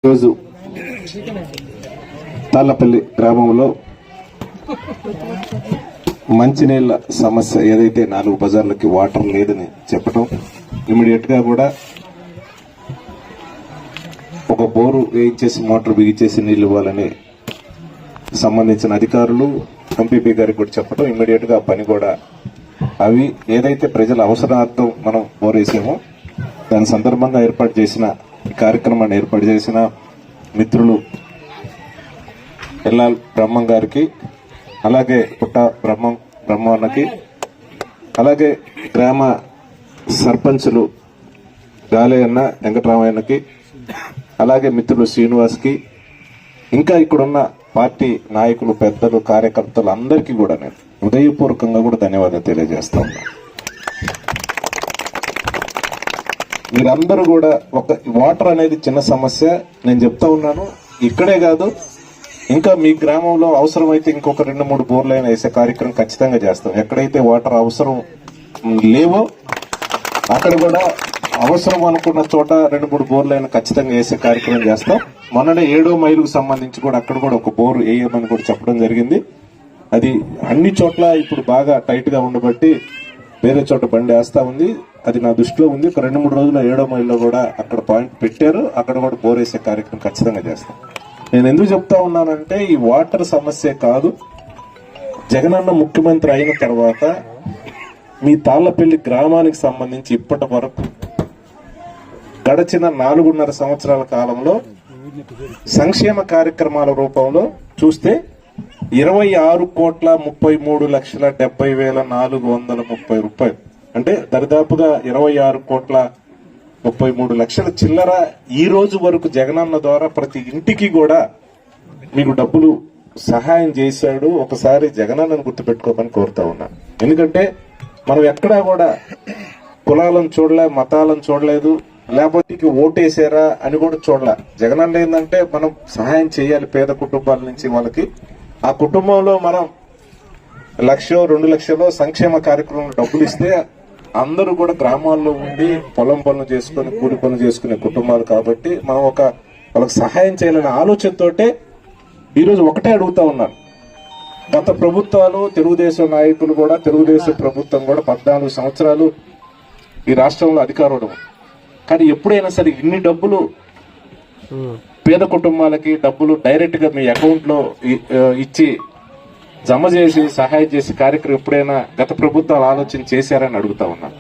ఈరోజు తాళ్లపల్లి గ్రామంలో మంచినీళ్ళ సమస్య ఏదైతే 4 బజార్లకి వాటర్ లేదని చెప్పడం, ఇమీడియట్ గా కూడా ఒక బోరు వేయించేసి మోటార్ బిగించేసి నీళ్లు ఇవ్వాలని సంబంధించిన అధికారులు ఎంపీపీ గారికి కూడా చెప్పడం, ఇమీడియట్ గా పని కూడా అవి ఏదైతే ప్రజల అవసరార్థం మనం బోరేసామో దాని సందర్భంగా ఏర్పాటు చేసిన కార్యక్రమాన్ని ఏర్పాటు చేసిన మిత్రులు ఎల్లాల్ బ్రహ్మం గారికి, అలాగే పుట్ట బ్రహ్మన్నకి, అలాగే గ్రామ సర్పంచులు గాలయ్యన్న వెంకటరామయ్యకి, అలాగే మిత్రులు శ్రీనివాస్కి, ఇంకా ఇక్కడున్న పార్టీ నాయకులు పెద్దలు కార్యకర్తలు అందరికీ కూడా నేను హృదయపూర్వకంగా కూడా ధన్యవాదాలు తెలియజేస్తా ఉన్నా. మీరందరూ కూడా ఒక వాటర్ అనేది చిన్న సమస్య, నేను చెప్తా ఉన్నాను. ఇక్కడే కాదు, ఇంకా మీ గ్రామంలో అవసరమైతే ఇంకొక 2-3 బోర్లు అయినా వేసే కార్యక్రమం ఖచ్చితంగా చేస్తాం. ఎక్కడైతే వాటర్ అవసరం లేవో అక్కడ కూడా అవసరం అనుకున్న చోట 2-3 బోర్లు అయినా ఖచ్చితంగా వేసే కార్యక్రమం చేస్తాం. మొన్ననే 7వ మైలుకు సంబంధించి కూడా అక్కడ కూడా ఒక బోర్ వేయమని కూడా చెప్పడం జరిగింది. అది అన్ని చోట్ల ఇప్పుడు బాగా టైట్ గా ఉండబట్టి వేరే చోట బండి వేస్తా ఉంది. అది నా దృష్టిలో ఉంది. ఒక 2-3 రోజుల్లో 7వ మైల్లో కూడా అక్కడ పాయింట్ పెట్టారు. అక్కడ కూడా బోర్ వేసే కార్యక్రమం ఖచ్చితంగా చేస్తాం. నేను ఎందుకు చెప్తా ఉన్నానంటే ఈ వాటర్ సమస్య కాదు, జగనన్న ముఖ్యమంత్రి అయిన తర్వాత మీ తాళ్లపల్లి గ్రామానికి సంబంధించి ఇప్పటి వరకు గడిచిన 4.5 సంవత్సరాల కాలంలో సంక్షేమ కార్యక్రమాల రూపంలో చూస్తే 26,33,70,430 రూపాయలు, అంటే దరిదాపుగా 26,33,00,000 చిల్లర ఈ రోజు వరకు జగనన్న ద్వారా ప్రతి ఇంటికి కూడా మీకు డబ్బులు సహాయం చేశాడు. ఒకసారి జగనన్నను గుర్తుపెట్టుకోమని కోరుతా ఉన్నాను. ఎందుకంటే మనం ఎక్కడా కూడా కులాలను చూడలే, మతాలను చూడలేదు, లేకపోతే ఓటేసారా అని కూడా చూడలే. జగనన్న ఏంటంటే మనం సహాయం చేయాలి పేద కుటుంబాల నుంచి వాళ్ళకి. ఆ కుటుంబంలో మనం 1,00,000, 2,00,000 సంక్షేమ కార్యక్రమం డబ్బులు ఇస్తే అందరూ కూడా గ్రామాల్లో ఉండి పొలం పనులు చేసుకుని కూలి పనులు చేసుకునే కుటుంబాలు కాబట్టి మనం వాళ్ళకి సహాయం చేయాలనే ఆలోచనతోటే ఈరోజు ఒకటే అడుగుతా ఉన్నాను. గత ప్రభుత్వాలు, తెలుగుదేశం నాయకులు కూడా, తెలుగుదేశం ప్రభుత్వం కూడా 14 సంవత్సరాలు ఈ రాష్ట్రంలో అధికారం, కానీ ఎప్పుడైనా సరే ఇన్ని డబ్బులు పేద కుటుంబాలకి డబ్బులు డైరెక్ట్ గా మీ అకౌంట్ లో ఇచ్చి జమ చేసి సహాయం చేసే కార్యక్రమం ఎప్పుడైనా గత ప్రభుత్వాలు ఆలోచన చేశారని అడుగుతా ఉన్నాను.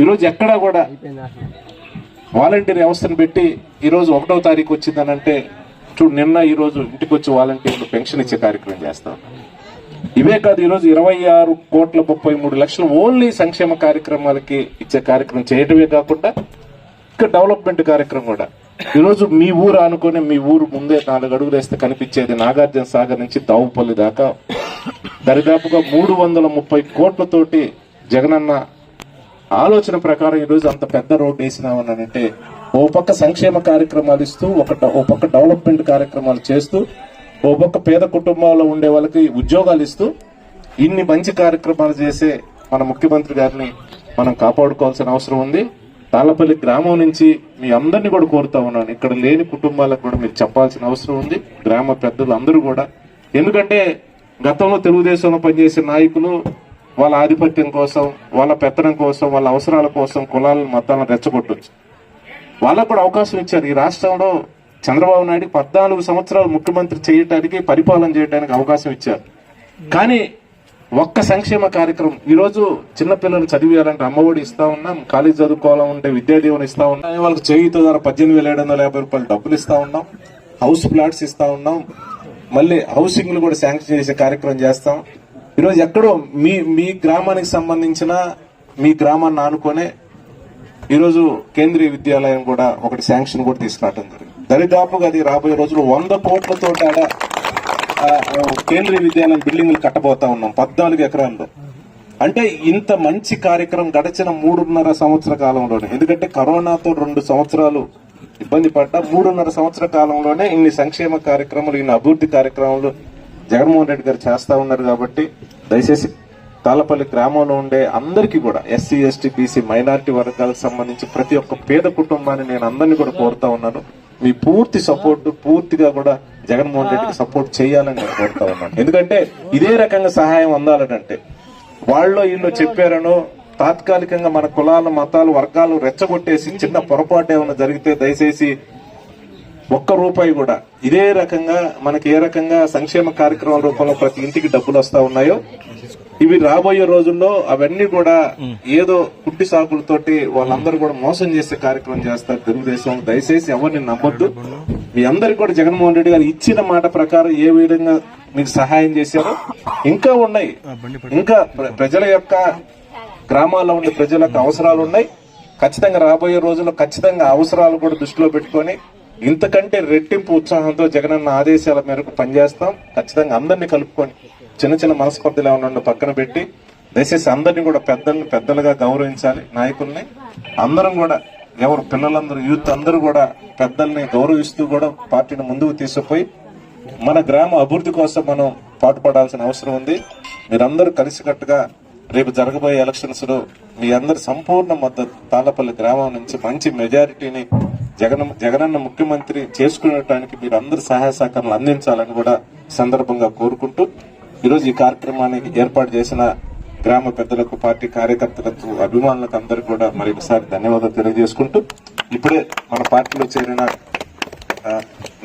ఈరోజు ఎక్కడా కూడా వాలంటీర్ వ్యవస్థను పెట్టి ఈరోజు 1వ తారీఖు వచ్చిందనంటే చూడు, నిన్న ఈ రోజు ఇంటికి వచ్చి వాలంటీర్లు పెన్షన్ ఇచ్చే కార్యక్రమం చేస్తాం. ఇవే కాదు, ఈరోజు 26,33,00,000 ఓన్లీ సంక్షేమ కార్యక్రమాలకి ఇచ్చే కార్యక్రమం చేయటమే కాకుండా ఇంకా డెవలప్మెంట్ కార్యక్రమం కూడా. ఈరోజు మీ ఊరు అనుకుని మీ ఊరు ముందే 4 అడుగులు వేస్తే కనిపించేది నాగార్జున సాగర్ నుంచి దావుపల్లి దాకా దరిదాపుగా 330 కోట్లతోటి జగనన్న ఆలోచన ప్రకారం ఈరోజు అంత పెద్ద రోడ్డు వేసినామనంటే ఓ పక్క సంక్షేమ కార్యక్రమాలు ఇస్తూ, ఓ పక్క డెవలప్మెంట్ కార్యక్రమాలు చేస్తూ, ఓ పక్క పేద కుటుంబాల్లో ఉండే వాళ్ళకి ఉద్యోగాలు ఇస్తూ ఇన్ని మంచి కార్యక్రమాలు చేసే మన ముఖ్యమంత్రి గారిని మనం కాపాడుకోవాల్సిన అవసరం ఉంది. తాళ్లపల్లి గ్రామం నుంచి మీ అందరినీ కూడా కోరుతా ఉన్నాను, ఇక్కడ లేని కుటుంబాలకు కూడా మీరు చెప్పాల్సిన అవసరం ఉంది, గ్రామ పెద్దలు అందరూ కూడా. ఎందుకంటే గతంలో తెలుగుదేశంలో పనిచేసే నాయకులు వాళ్ళ ఆధిపత్యం కోసం, వాళ్ళ పెత్తనం కోసం, వాళ్ళ అవసరాల కోసం కులాలను మతాలను రెచ్చగొట్టొచ్చు. వాళ్ళకు కూడా అవకాశం ఇచ్చారు. ఈ రాష్ట్రంలో చంద్రబాబు నాయుడు 14 సంవత్సరాలు ముఖ్యమంత్రి చేయడానికి, పరిపాలన చేయడానికి అవకాశం ఇచ్చారు. కానీ ఒక్క సంక్షేమ కార్యక్రమం ఈరోజు చిన్నపిల్లలు చదివేయాలంటే అమ్మఒడి ఇస్తా ఉన్నాం, కాలేజ్ చదువుకోవాలంటే విద్యాదీవెన ఇస్తా ఉన్నాం, వాళ్ళకి చేయుత ద్వారా 18,750 రూపాయలు డబ్బులు ఇస్తా ఉన్నాం, హౌస్ ప్లాట్స్ ఇస్తా ఉన్నాం, మళ్ళీ హౌసింగ్లు కూడా శాంక్షన్ చేసే కార్యక్రమం చేస్తాం. ఈరోజు ఎక్కడో మీ గ్రామానికి సంబంధించిన, మీ గ్రామాన్ని ఆనుకునే ఈరోజు కేంద్రీయ విద్యాలయం కూడా ఒకటి శాంక్షన్ కూడా తీసుకురావడం జరిగింది. దరిదాపుగా అది రాబోయే రోజులు 100 కోట్లతో కేంద్రీయ విద్యాలయం బిల్డింగ్లు కట్టబోతా ఉన్నాం 14 ఎకరాల్లో. అంటే ఇంత మంచి కార్యక్రమం గడిచిన 3.5 సంవత్సర కాలంలోనే, ఎందుకంటే కరోనాతో 2 సంవత్సరాలు ఇబ్బంది పడ్డా 3.5 సంవత్సర కాలంలోనే ఇన్ని సంక్షేమ కార్యక్రమాలు, ఇన్ని అభివృద్ధి కార్యక్రమాలు జగన్మోహన్ రెడ్డి గారు చేస్తా ఉన్నారు. కాబట్టి దయచేసి తాళ్లపల్లి గ్రామంలో ఉండే అందరికీ కూడా, ఎస్సీ, ఎస్టీ, బీసీ, మైనారిటీ వర్గాలకు సంబంధించి ప్రతి ఒక్క పేద కుటుంబాన్ని నేను అందరినీ కూడా కోరుతా ఉన్నాను. మీ పూర్తి సపోర్ట్ పూర్తిగా కూడా జగన్మోహన్ రెడ్డికి సపోర్ట్ చేయాలని నేను కోరుతా ఉన్నాను. ఎందుకంటే ఇదే రకంగా సహాయం అందాలంటే వాళ్ళు వీళ్ళు చెప్పారనో తాత్కాలికంగా మన కులాలు మతాలు వర్గాలు రెచ్చగొట్టేసి చిన్న పొరపాటు ఏమైనా జరిగితే దయచేసి ఒక్క రూపాయి కూడా ఇదే రకంగా మనకి ఏ రకంగా సంక్షేమ కార్యక్రమాల రూపంలో ప్రతి ఇంటికి డబ్బులు వస్తా ఉన్నాయో ఇవి రాబోయే రోజుల్లో అవన్నీ కూడా ఏదో కుట్టి సాకులతోటి వాళ్ళందరూ కూడా మోసం చేసే కార్యక్రమం చేస్తారు తెలుగుదేశం. దయచేసి ఎవరిని నమ్మొద్దు. మీ అందరికి కూడా జగన్మోహన్ రెడ్డి గారు ఇచ్చిన మాట ప్రకారం ఏ విధంగా మీకు సహాయం చేశారో ఇంకా ఉన్నాయి. ఇంకా ప్రజల యొక్క గ్రామాల్లో ఉండే ప్రజల యొక్క అవసరాలు ఉన్నాయి. ఖచ్చితంగా రాబోయే రోజుల్లో ఖచ్చితంగా అవసరాలు కూడా దృష్టిలో పెట్టుకొని ఇంతకంటే రెట్టింపు ఉత్సాహంతో జగనన్న ఆదేశాల మేరకు పనిచేస్తాం. ఖచ్చితంగా అందరినీ కలుపుకొని చిన్న చిన్న మనస్పర్ధలు ఏమన్నా పక్కన పెట్టి దయచేసి అందరినీ కూడా పెద్దలుగా గౌరవించాలి. నాయకుల్ని అందరం కూడా ఎవరు పిల్లలందరూ యూత్ అందరూ కూడా పెద్దల్ని గౌరవిస్తూ కూడా పార్టీని ముందుకు తీసుకుపోయి మన గ్రామ అభివృద్ధి కోసం మనం పాటుపడాల్సిన అవసరం ఉంది. మీరందరూ కలిసికట్టుగా రేపు జరగబోయే ఎలక్షన్స్ లో మీ అందరి సంపూర్ణ మద్దతు తాళ్లపల్లి గ్రామం నుంచి మంచి మెజారిటీని జగనన్న ముఖ్యమంత్రి చేసుకునేటానికి మీరు అందరు సహాయ సహకారాలు అందించాలని కూడా సందర్భంగా కోరుకుంటూ ఈరోజు ఈ కార్యక్రమానికి ఏర్పాటు చేసిన గ్రామ పెద్దలకు పార్టీ కార్యకర్తలకు అభిమానులకు అందరికీ కూడా మరొకసారి ధన్యవాదాలు తెలియజేసుకుంటూ ఇప్పుడే మన పార్టీలో చేరిన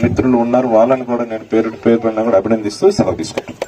మిత్రులు ఉన్నారు వాళ్ళని కూడా నేను పేరు కూడా అభినందిస్తూ సెలవు తీసుకుంటాను.